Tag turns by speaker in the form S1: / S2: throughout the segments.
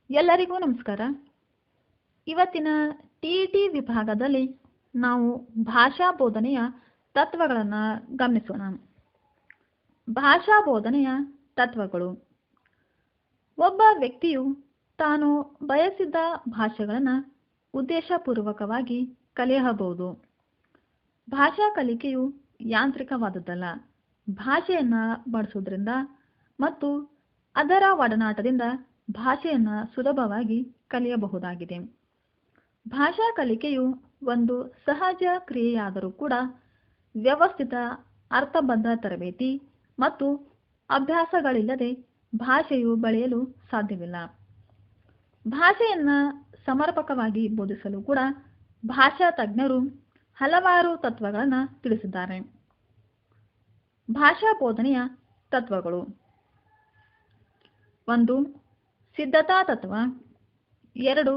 S1: ಎಲ್ಲರಿಗೂ ನಮಸ್ಕಾರ. ಇವತ್ತಿನ ಟಿ ವಿಭಾಗದಲ್ಲಿ ನಾವು ಭಾಷಾ ಬೋಧನೆಯ ತತ್ವಗಳನ್ನು ಗಮನಿಸೋಣ. ಭಾಷಾ ಬೋಧನೆಯ ತತ್ವಗಳು. ಒಬ್ಬ ವ್ಯಕ್ತಿಯು ತಾನು ಬಯಸಿದ್ದ ಭಾಷೆಗಳನ್ನು ಉದ್ದೇಶಪೂರ್ವಕವಾಗಿ ಕಲಿಯಬಹುದು. ಭಾಷಾ ಕಲಿಕೆಯು ಯಾಂತ್ರಿಕವಾದದ್ದಲ್ಲ. ಭಾಷೆಯನ್ನು ಬಳಸುವುದರಿಂದ ಮತ್ತು ಅದರ ಒಡನಾಟದಿಂದ ಭಾಷೆಯನ್ನು ಸುಲಭವಾಗಿ ಕಲಿಯಬಹುದಾಗಿದೆ. ಭಾಷಾ ಕಲಿಕೆಯು ಒಂದು ಸಹಜ ಕ್ರಿಯೆಯಾದರೂ ಕೂಡ ವ್ಯವಸ್ಥಿತ ಅರ್ಥಬದ್ಧ ತರಬೇತಿ ಮತ್ತು ಅಭ್ಯಾಸಗಳಿಲ್ಲದೆ ಭಾಷೆಯು ಬೆಳೆಯಲು ಸಾಧ್ಯವಿಲ್ಲ. ಭಾಷೆಯನ್ನು ಸಮರ್ಪಕವಾಗಿ ಬೋಧಿಸಲು ಕೂಡ ಭಾಷಾ ತಜ್ಞರು ಹಲವಾರು ತತ್ವಗಳನ್ನು ತಿಳಿಸಿದ್ದಾರೆ. ಭಾಷಾ ಬೋಧನೆಯ ತತ್ವಗಳು. 1. ಸಿದ್ಧತಾ ತತ್ವ. 2.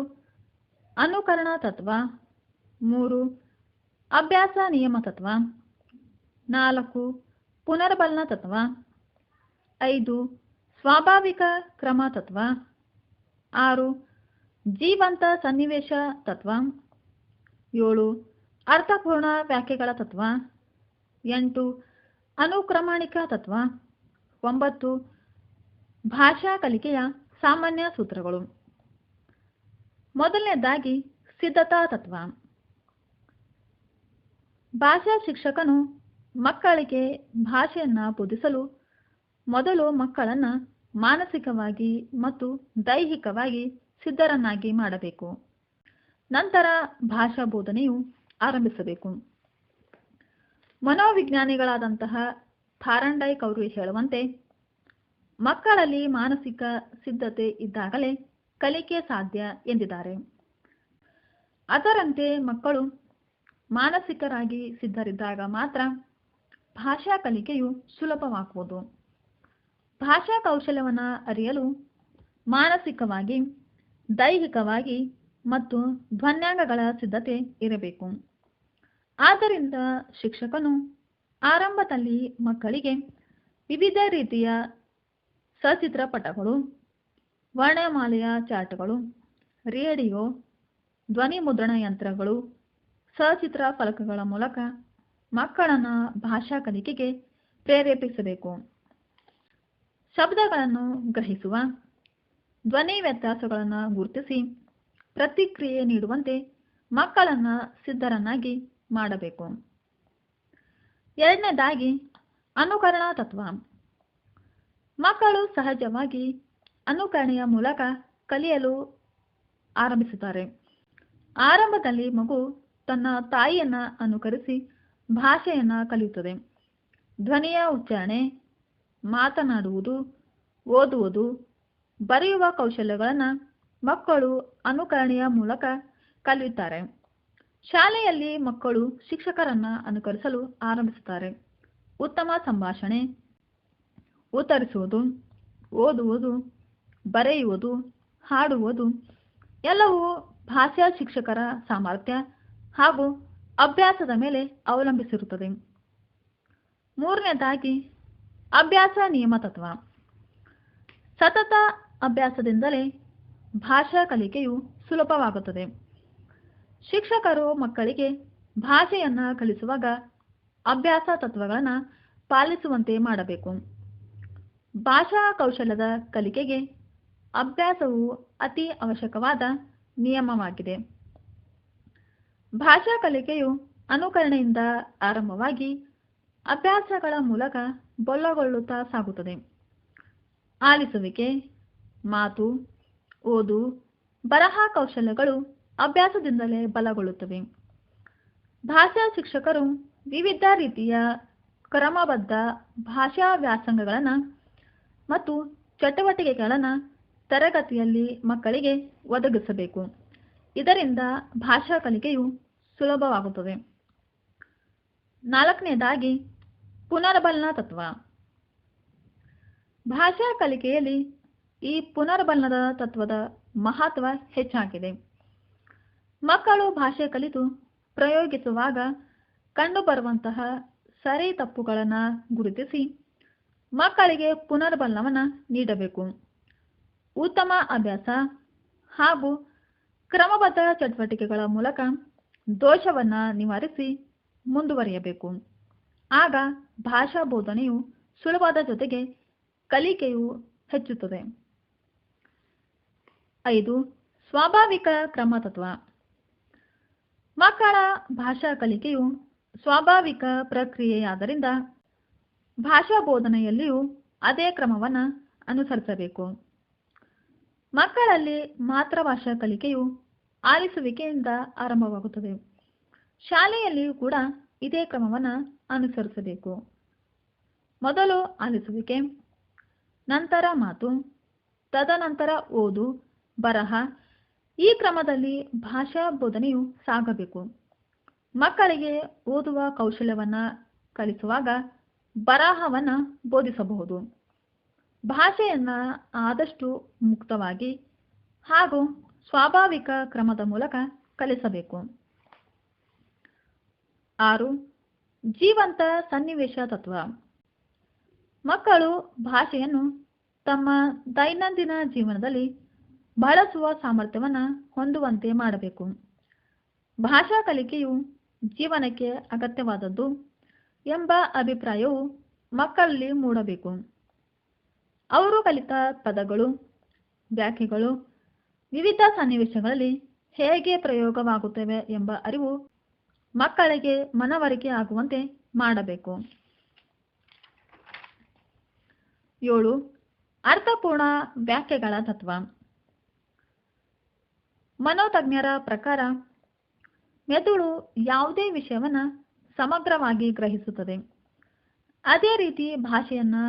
S1: ಅನುಕರಣ ತತ್ವ. 3. ಅಭ್ಯಾಸ ನಿಯಮ ತತ್ವ. 4. ಪುನರ್ಬಲನ ತತ್ವ. 5. ಸ್ವಾಭಾವಿಕ ಕ್ರಮ ತತ್ವ. 6. ಜೀವಂತ ಸನ್ನಿವೇಶ ತತ್ವ. 7. ಅರ್ಥಪೂರ್ಣ ವ್ಯಾಖ್ಯೆಗಳ ತತ್ವ. 8. ಅನುಕ್ರಮಣಿಕ ತತ್ವ. 9. ಭಾಷಾ ಕಲಿಕೆಯ ಸಾಮಾನ್ಯ ಸೂತ್ರಗಳು. ಮೊದಲನೇದಾಗಿ ಸಿದ್ಧತಾ ತತ್ವ. ಭಾಷಾ ಶಿಕ್ಷಕನು ಮಕ್ಕಳಿಗೆ ಭಾಷೆಯನ್ನು ಬೋಧಿಸಲು ಮೊದಲು ಮಕ್ಕಳನ್ನು ಮಾನಸಿಕವಾಗಿ ಮತ್ತು ದೈಹಿಕವಾಗಿ ಸಿದ್ಧರನ್ನಾಗಿ ಮಾಡಬೇಕು. ನಂತರ ಭಾಷಾ ಬೋಧನೆಯು ಆರಂಭಿಸಬೇಕು. ಮನೋವಿಜ್ಞಾನಿಗಳಾದಂತಹ ಥಾರ್ಂಡೈಕ್ ಅವರು ಹೇಳುವಂತೆ, ಮಕ್ಕಳಲ್ಲಿ ಮಾನಸಿಕ ಸಿದ್ಧತೆ ಇದ್ದಾಗಲೇ ಕಲಿಕೆ ಸಾಧ್ಯ ಎಂದಿದ್ದಾರೆ. ಅದರಂತೆ ಮಕ್ಕಳು ಮಾನಸಿಕರಾಗಿ ಸಿದ್ಧರಿದ್ದಾಗ ಮಾತ್ರ ಭಾಷಾ ಕಲಿಕೆಯು ಸುಲಭವಾಗುವುದು. ಭಾಷಾ ಕೌಶಲ್ಯವನ್ನು ಅರಿಯಲು ಮಾನಸಿಕವಾಗಿ, ದೈಹಿಕವಾಗಿ ಮತ್ತು ಧ್ವನ್ಯಾಂಗಗಳ ಸಿದ್ಧತೆ ಇರಬೇಕು. ಆದ್ದರಿಂದ ಶಿಕ್ಷಕನು ಆರಂಭದಲ್ಲಿ ಮಕ್ಕಳಿಗೆ ವಿವಿಧ ರೀತಿಯ ಸಚಿತ್ರಪಟಗಳು, ವರ್ಣಮಾಲೆಯ ಚಾರ್ಟ್ಗಳು, ರೇಡಿಯೋ, ಧ್ವನಿ ಮುದ್ರಣ ಯಂತ್ರಗಳು, ಸಚಿತ್ರ ಫಲಕಗಳ ಮೂಲಕ ಮಕ್ಕಳನ್ನು ಭಾಷಾ ಕಲಿಕೆಗೆ ಪ್ರೇರೇಪಿಸಬೇಕು. ಶಬ್ದಗಳನ್ನು ಗ್ರಹಿಸುವ, ಧ್ವನಿ ವ್ಯತ್ಯಾಸಗಳನ್ನು ಗುರುತಿಸಿ ಪ್ರತಿಕ್ರಿಯೆ ನೀಡುವಂತೆ ಮಕ್ಕಳನ್ನು ಸಿದ್ಧರನ್ನಾಗಿ ಮಾಡಬೇಕು. 2ನೇದಾಗಿ ಅನುಕರಣ ತತ್ವ. ಮಕ್ಕಳು ಸಹಜವಾಗಿ ಅನುಕರಣೆಯ ಮೂಲಕ ಕಲಿಯಲು ಆರಂಭಿಸುತ್ತಾರೆ. ಆರಂಭದಲ್ಲಿ ಮಗು ತನ್ನ ತಾಯಿಯನ್ನು ಅನುಕರಿಸಿ ಭಾಷೆಯನ್ನು ಕಲಿಯುತ್ತದೆ. ಧ್ವನಿಯ ಉಚ್ಚಾರಣೆ, ಮಾತನಾಡುವುದು, ಓದುವುದು, ಬರೆಯುವ ಕೌಶಲ್ಯಗಳನ್ನು ಮಕ್ಕಳು ಅನುಕರಣೆಯ ಮೂಲಕ ಕಲಿಯುತ್ತಾರೆ. ಶಾಲೆಯಲ್ಲಿ ಮಕ್ಕಳು ಶಿಕ್ಷಕರನ್ನು ಅನುಕರಿಸಲು ಆರಂಭಿಸುತ್ತಾರೆ. ಉತ್ತಮ ಸಂಭಾಷಣೆ, ಉತ್ತರಿಸುವುದು, ಓದುವುದು, ಬರೆಯುವುದು, ಹಾಡುವುದು ಎಲ್ಲವೂ ಭಾಷಾ ಶಿಕ್ಷಕರ ಸಾಮರ್ಥ್ಯ ಹಾಗೂ ಅಭ್ಯಾಸದ ಮೇಲೆ ಅವಲಂಬಿಸಿರುತ್ತದೆ. 3ನೇದಾಗಿ ಅಭ್ಯಾಸ ನಿಯಮ ತತ್ವ. ಸತತ ಅಭ್ಯಾಸದಿಂದಲೇ ಭಾಷಾ ಕಲಿಕೆಯು ಸುಲಭವಾಗುತ್ತದೆ. ಶಿಕ್ಷಕರು ಮಕ್ಕಳಿಗೆ ಭಾಷೆಯನ್ನು ಕಲಿಸುವಾಗ ಅಭ್ಯಾಸ ತತ್ವಗಳನ್ನು ಪಾಲಿಸುವಂತೆ ಮಾಡಬೇಕು. ಭಾಷಾ ಕೌಶಲ್ಯದ ಕಲಿಕೆಗೆ ಅಭ್ಯಾಸವು ಅತಿ ಅವಶ್ಯಕವಾದ ನಿಯಮವಾಗಿದೆ. ಭಾಷಾ ಕಲಿಕೆಯು ಅನುಕರಣೆಯಿಂದ ಆರಂಭವಾಗಿ ಅಭ್ಯಾಸಗಳ ಮೂಲಕ ಬಲಗೊಳ್ಳುತ್ತಾ ಸಾಗುತ್ತದೆ. ಆಲಿಸುವಿಕೆ, ಮಾತು, ಓದು, ಬರಹ ಕೌಶಲ್ಯಗಳು ಅಭ್ಯಾಸದಿಂದಲೇ ಬಲಗೊಳ್ಳುತ್ತವೆ. ಭಾಷಾ ಶಿಕ್ಷಕರು ವಿವಿಧ ರೀತಿಯ ಕ್ರಮಬದ್ಧ ಭಾಷಾ ವ್ಯಾಸಂಗಗಳನ್ನು ಮತ್ತು ಚಟುವಟಿಕೆಗಳನ್ನು ತರಗತಿಯಲ್ಲಿ ಮಕ್ಕಳಿಗೆ ಒದಗಿಸಬೇಕು. ಇದರಿಂದ ಭಾಷಾ ಕಲಿಕೆಯು ಸುಲಭವಾಗುತ್ತದೆ. 4ನೇದಾಗಿ ಪುನರ್ಬಲನ ತತ್ವ. ಭಾಷಾ ಕಲಿಕೆಯಲ್ಲಿ ಈ ಪುನರ್ಬಲನದ ತತ್ವದ ಮಹತ್ವ ಹೆಚ್ಚಾಗಿದೆ. ಮಕ್ಕಳು ಭಾಷೆ ಕಲಿತು ಪ್ರಯೋಗಿಸುವಾಗ ಕಂಡುಬರುವಂತಹ ಸರಿ ತಪ್ಪುಗಳನ್ನು ಗುರುತಿಸಿ ಮಕ್ಕಳಿಗೆ ಪುನರ್ಬಲನವನ್ನು ನೀಡಬೇಕು. ಉತ್ತಮ ಅಭ್ಯಾಸ ಹಾಗೂ ಕ್ರಮಬದ್ಧ ಚಟುವಟಿಕೆಗಳ ಮೂಲಕ ದೋಷವನ್ನು ನಿವಾರಿಸಿ ಮುಂದುವರಿಯಬೇಕು. ಆಗ ಭಾಷಾ ಬೋಧನೆಯು ಸುಲಭದ ಜೊತೆಗೆ ಕಲಿಕೆಯು ಹೆಚ್ಚುತ್ತದೆ. 5. ಸ್ವಾಭಾವಿಕ ಕ್ರಮ ತತ್ವ. ಮಕ್ಕಳ ಭಾಷಾ ಕಲಿಕೆಯು ಸ್ವಾಭಾವಿಕ ಪ್ರಕ್ರಿಯೆಯಾದ್ದರಿಂದ ಭಾಷಾ ಬೋಧನೆಯಲ್ಲಿಯೂ ಅದೇ ಕ್ರಮವನ್ನು ಅನುಸರಿಸಬೇಕು. ಮಕ್ಕಳಲ್ಲಿ ಮಾತೃಭಾಷಾ ಕಲಿಕೆಯು ಆಲಿಸುವಿಕೆಯಿಂದ ಆರಂಭವಾಗುತ್ತದೆ. ಶಾಲೆಯಲ್ಲಿಯೂ ಕೂಡ ಇದೇ ಕ್ರಮವನ್ನು ಅನುಸರಿಸಬೇಕು. ಮೊದಲು ಆಲಿಸುವಿಕೆ, ನಂತರ ಮಾತು, ತದನಂತರ ಓದು, ಬರಹ. ಈ ಕ್ರಮದಲ್ಲಿ ಭಾಷಾ ಬೋಧನೆಯು ಸಾಗಬೇಕು. ಮಕ್ಕಳಿಗೆ ಓದುವ ಕೌಶಲ್ಯವನ್ನು ಕಲಿಸುವಾಗ ಬರಹವನ್ನು ಬೋಧಿಸಬಹುದು. ಭಾಷೆಯನ್ನು ಆದಷ್ಟು ಮುಕ್ತವಾಗಿ ಹಾಗೂ ಸ್ವಾಭಾವಿಕ ಕ್ರಮದ ಮೂಲಕ ಕಲಿಸಬೇಕು. 6. ಜೀವಂತ ಸನ್ನಿವೇಶ ತತ್ವ. ಮಕ್ಕಳು ಭಾಷೆಯನ್ನು ತಮ್ಮ ದೈನಂದಿನ ಜೀವನದಲ್ಲಿ ಬಳಸುವ ಸಾಮರ್ಥ್ಯವನ್ನು ಹೊಂದುವಂತೆ ಮಾಡಬೇಕು. ಭಾಷಾ ಕಲಿಕೆಯು ಜೀವನಕ್ಕೆ ಅಗತ್ಯವಾದದ್ದು ಎಂಬ ಅಭಿಪ್ರಾಯವು ಮಕ್ಕಳಲ್ಲಿ ಮೂಡಬೇಕು. ಅವರು ಕಲಿತ ಪದಗಳು, ವ್ಯಾಖ್ಯೆಗಳು ವಿವಿಧ ಸನ್ನಿವೇಶಗಳಲ್ಲಿ ಹೇಗೆ ಪ್ರಯೋಗವಾಗುತ್ತವೆ ಎಂಬ ಅರಿವು ಮಕ್ಕಳಿಗೆ ಮನವರಿಕೆ ಆಗುವಂತೆ ಮಾಡಬೇಕು. 7. ಅರ್ಥಪೂರ್ಣ ವ್ಯಾಖ್ಯೆಗಳ ತತ್ವ. ಮನೋತಜ್ಞರ ಪ್ರಕಾರ ಮೆದುಳು ಯಾವುದೇ ವಿಷಯವನ್ನು ಸಮಗ್ರವಾಗಿ ಗ್ರಹಿಸುತ್ತದೆ. ಅದೇ ರೀತಿ ಭಾಷೆಯನ್ನು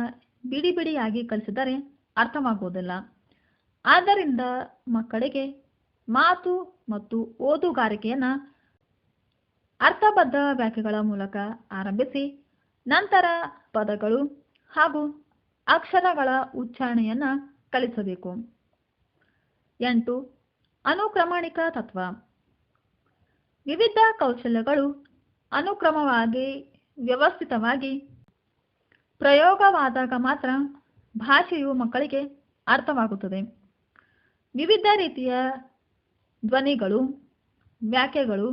S1: ಬಿಡಿ ಬಿಡಿಯಾಗಿ ಕಲಿಸಿದರೆ ಅರ್ಥವಾಗುವುದಿಲ್ಲ. ಆದ್ದರಿಂದ ಮಕ್ಕಳಿಗೆ ಮಾತು ಮತ್ತು ಓದುಗಾರಿಕೆಯನ್ನು ಅರ್ಥಬದ್ಧ ವ್ಯಾಖ್ಯೆಗಳ ಮೂಲಕ ಆರಂಭಿಸಿ ನಂತರ ಪದಗಳು ಹಾಗೂ ಅಕ್ಷರಗಳ ಉಚ್ಚಾರಣೆಯನ್ನು ಕಲಿಸಬೇಕು. 8. ಅನುಕ್ರಮಣಿಕ ತತ್ವ. ವಿವಿಧ ಕೌಶಲ್ಯಗಳು ಅನುಕ್ರಮವಾಗಿ ವ್ಯವಸ್ಥಿತವಾಗಿ ಪ್ರಯೋಗವಾದಾಗ ಮಾತ್ರ ಭಾಷೆಯು ಮಕ್ಕಳಿಗೆ ಅರ್ಥವಾಗುತ್ತದೆ. ವಿವಿಧ ರೀತಿಯ ಧ್ವನಿಗಳು, ವ್ಯಾಖ್ಯೆಗಳು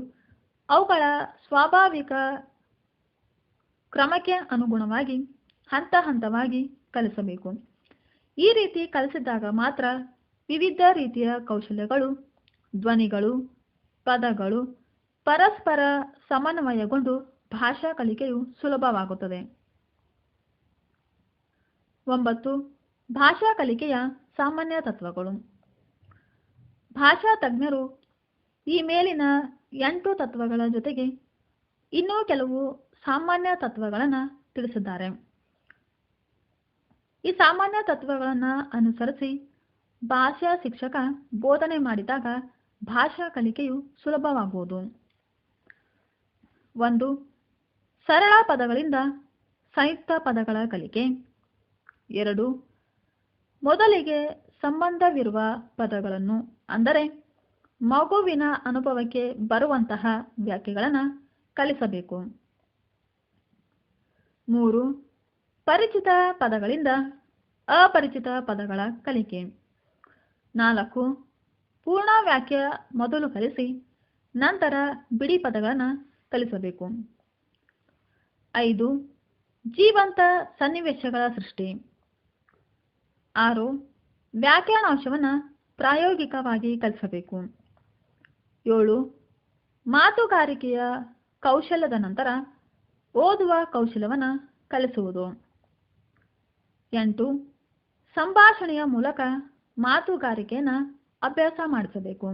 S1: ಅವುಗಳ ಸ್ವಾಭಾವಿಕ ಕ್ರಮಕ್ಕೆ ಅನುಗುಣವಾಗಿ ಹಂತ ಹಂತವಾಗಿ ಕಲಿಸಬೇಕು. ಈ ರೀತಿ ಕಲಿಸಿದಾಗ ಮಾತ್ರ ವಿವಿಧ ರೀತಿಯ ಕೌಶಲ್ಯಗಳು, ಧ್ವನಿಗಳು, ಪದಗಳು ಪರಸ್ಪರ ಸಮನ್ವಯಗೊಂಡು ಭಾಷಾ ಕಲಿಕೆಯು ಸುಲಭವಾಗುತ್ತದೆ. 9. ಭಾಷಾ ಕಲಿಕೆಯ ಸಾಮಾನ್ಯ ತತ್ವಗಳು. ಭಾಷಾ ತಜ್ಞರು ಈ ಮೇಲಿನ 8 ತತ್ವಗಳ ಜೊತೆಗೆ ಇನ್ನೂ ಕೆಲವು ಸಾಮಾನ್ಯ ತತ್ವಗಳನ್ನು ತಿಳಿಸಿದ್ದಾರೆ. ಈ ಸಾಮಾನ್ಯ ತತ್ವಗಳನ್ನು ಅನುಸರಿಸಿ ಭಾಷಾ ಶಿಕ್ಷಕ ಬೋಧನೆ ಮಾಡಿದಾಗ ಭಾಷಾ ಕಲಿಕೆಯು ಸುಲಭವಾಗುವುದು. 1. ಸರಳ ಪದಗಳಿಂದ ಸಂಯುಕ್ತ ಪದಗಳ ಕಲಿಕೆ. 2. ಮೊದಲಿಗೆ ಸಂಬಂಧವಿರುವ ಪದಗಳನ್ನು, ಅಂದರೆ ಮಗುವಿನ ಅನುಭವಕ್ಕೆ ಬರುವಂತಹ ವ್ಯಾಖ್ಯೆಗಳನ್ನು ಕಲಿಸಬೇಕು. 3. ಪರಿಚಿತ ಪದಗಳಿಂದ ಅಪರಿಚಿತ ಪದಗಳ ಕಲಿಕೆ. 4. ಪೂರ್ಣ ವಾಕ್ಯ ಮೊದಲು ಕಲಿಸಿ ನಂತರ ಬಿಡಿ ಪದಗಳನ್ನು ಕಲಿಸಬೇಕು. 5. ಜೀವಂತ ಸನ್ನಿವೇಶಗಳ ಸೃಷ್ಟಿ. 6. ವ್ಯಾಖ್ಯಾನಾಂಶವನ್ನು ಪ್ರಾಯೋಗಿಕವಾಗಿ ಕಲಿಸಬೇಕು. 7. ಮಾತುಗಾರಿಕೆಯ ಕೌಶಲ್ಯದ ನಂತರ ಓದುವ ಕೌಶಲ್ಯವನ್ನು ಕಲಿಸುವುದು. 8. ಸಂಭಾಷಣೆಯ ಮೂಲಕ ಮಾತುಗಾರಿಕೆಯನ್ನು ಅಭ್ಯಾಸ ಮಾಡಿಸಬೇಕು.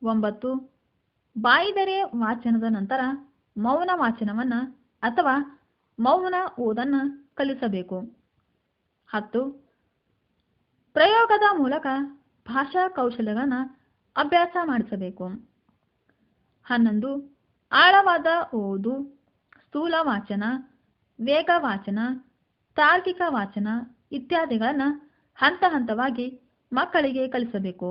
S1: 9. ಬಾಯಿದೆರೆ ವಾಚನದ ನಂತರ ಮೌನ ವಾಚನವನ್ನು ಅಥವಾ ಮೌನ ಓದನ್ನು ಕಲಿಸಬೇಕು. 10. ಪ್ರಯೋಗದ ಮೂಲಕ ಭಾಷಾ ಕೌಶಲ್ಯಗಳನ್ನು ಅಭ್ಯಾಸ ಮಾಡಿಸಬೇಕು. 11. ಆಳವಾದ ಓದು, ಸ್ಥೂಲ ವಾಚನ, ವೇಗ ವಾಚನ, ತಾರ್ಕಿಕ ವಾಚನ ಇತ್ಯಾದಿಗಳನ್ನು ಹಂತ ಹಂತವಾಗಿ ಮಕ್ಕಳಿಗೆ ಕಲಿಸಬೇಕು.